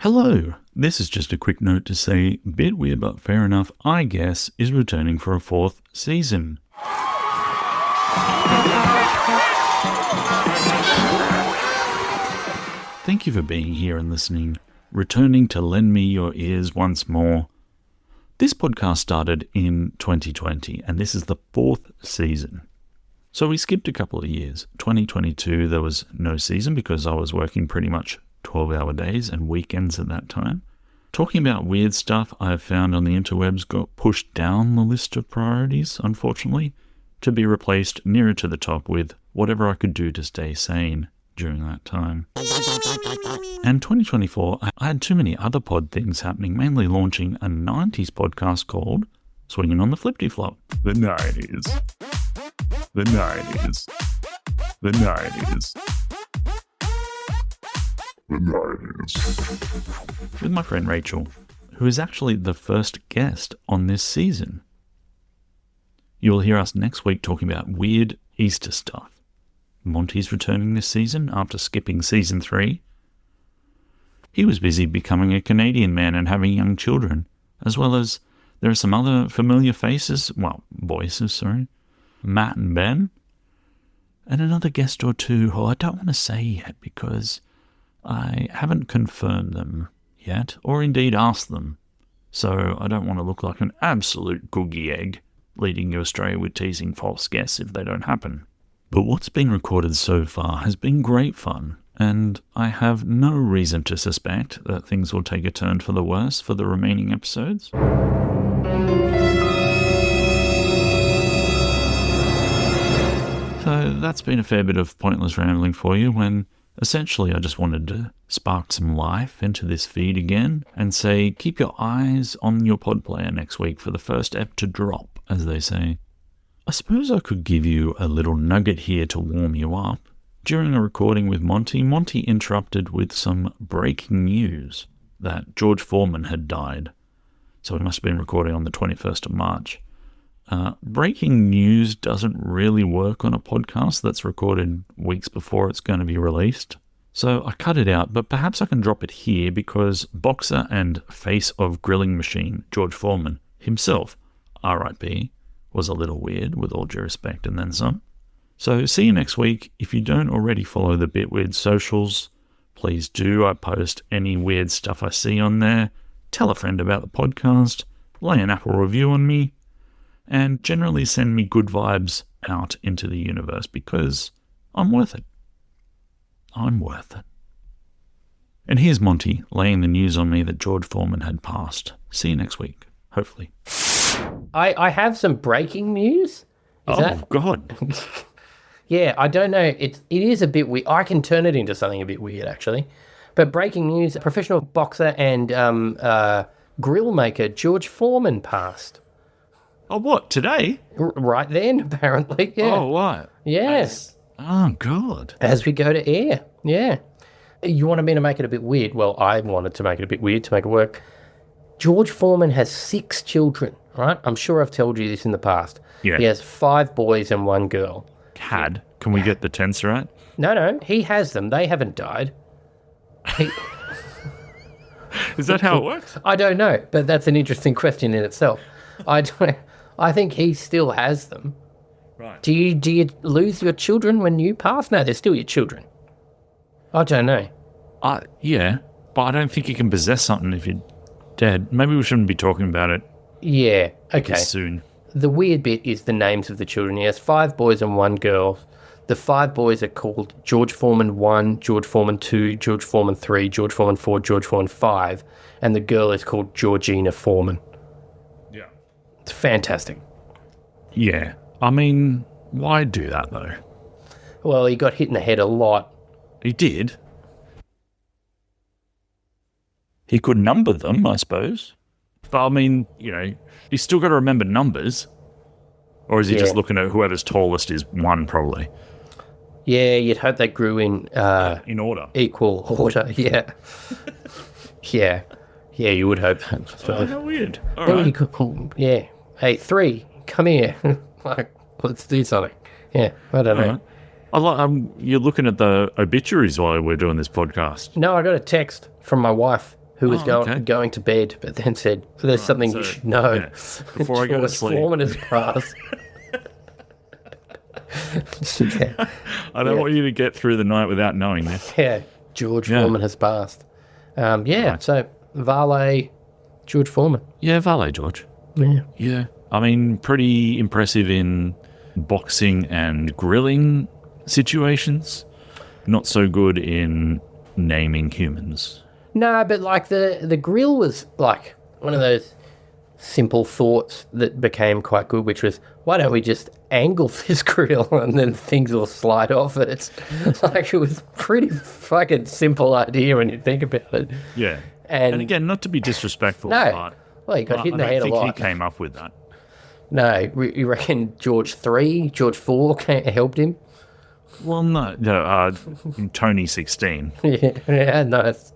Hello, this is just a quick note to say, bit weird but fair enough, I guess, is returning for a 4th season. Thank you for being here and listening, returning to lend me your ears once more. This podcast started in 2020, and this is the 4th season. So we skipped a couple of years. 2022, there was no season because I was working pretty much 12-hour days and weekends at that time. Talking about weird stuff I have found on the interwebs got pushed down the list of priorities, unfortunately, to be replaced nearer to the top with whatever I could do to stay sane during that time. And 2024, I had too many other pod things happening, mainly launching a 90s podcast called Swinging on the Flippity Flop. The 90s. The 90s. The 90s. The 90s. With my friend Rachel, who is actually the first guest on this season. You will hear us next week talking about weird Easter stuff. Monty's returning this season after skipping season 3. He was busy becoming a Canadian man and having young children, as well as there are some other familiar voices, Matt and Ben, and another guest or two who I don't want to say yet because I haven't confirmed them yet, or indeed asked them, so I don't want to look like an absolute googie egg, leading you astray with teasing false guests if they don't happen. But what's been recorded so far has been great fun, and I have no reason to suspect that things will take a turn for the worse for the remaining episodes. So that's been a fair bit of pointless rambling for you when essentially I just wanted to spark some life into this feed again and say keep your eyes on your pod player next week for the first ep to drop, as they say. I suppose I could give you a little nugget here to warm you up. During a recording with Monty interrupted with some breaking news that George Foreman had died. So it must have been recording on the 21st of March. Breaking news doesn't really work on a podcast that's recorded weeks before it's going to be released. So I cut it out, but perhaps I can drop it here because boxer and face of grilling machine George Foreman himself, R.I.P., was a little weird, with all due respect, and then some. So see you next week. If you don't already follow the Bit Weird socials, please do. I post any weird stuff I see on there. Tell a friend about the podcast. Lay an Apple review on me. And generally send me good vibes out into the universe because I'm worth it. I'm worth it. And here's Monty laying the news on me that George Foreman had passed. See you next week, hopefully. I have some breaking news. God. Yeah, I don't know. It is a bit weird. I can turn it into something a bit weird, actually. But breaking news, professional boxer and grill maker George Foreman passed. Oh, what, today? Right then, apparently, yeah. Oh, what? Yes. Oh, God. As we go to air, yeah. You wanted me to make it a bit weird? Well, I wanted to make it a bit weird to make it work. George Foreman has 6 children, right? I'm sure I've told you this in the past. Yeah. He has 5 boys and 1 girl. Had. Can we get the tense right? No, he has them. They haven't died. Is that how it works? I don't know, but that's an interesting question in itself. I think he still has them. Right. Do you lose your children when you pass? No, they're still your children. I don't know. Yeah, but I don't think you can possess something if you're dead. Maybe we shouldn't be talking about it. Yeah, okay. Soon. The weird bit is the names of the children. He has 5 boys and 1 girl. The 5 boys are called George Foreman 1, George Foreman 2, George Foreman 3, George Foreman 4, George Foreman 5, and the girl is called Georgina Foreman. Yeah. It's fantastic. Yeah. I mean, why do that, though? Well, he got hit in the head a lot. He did. He could number them, I suppose. But, I mean, he's still got to remember numbers. Or is he just looking at whoever's tallest is 1, probably? Yeah, you'd hope they grew in order. Equal order, yeah. Yeah, you would hope that. Oh, how weird. All right. Yeah. Hey, 3, come here. Like, let's do something. Yeah, I don't know. Right. You're looking at the obituaries while we're doing this podcast. No, I got a text from my wife who was okay. going to bed, but then said, "There's something you should know." yeah, before I go to George sleep. Foreman has passed. Yeah. I don't want you to get through the night without knowing this. Yeah, George Yeah. Foreman has passed. So Varley, George Foreman. Yeah, valet George. Yeah. Yeah. I mean, pretty impressive in boxing and grilling situations. Not so good in naming humans. No, but like the grill was like one of those simple thoughts that became quite good, which was, why don't we just angle this grill and then things will slide off it? It's like, it was pretty fucking simple idea when you think about it. Yeah. And again, not to be disrespectful, No. but Well, he got hit in the I head a don't think lot. he came up with that. No, you reckon George 3, George 4 helped him? Well, no, Tony 16. Yeah, nice.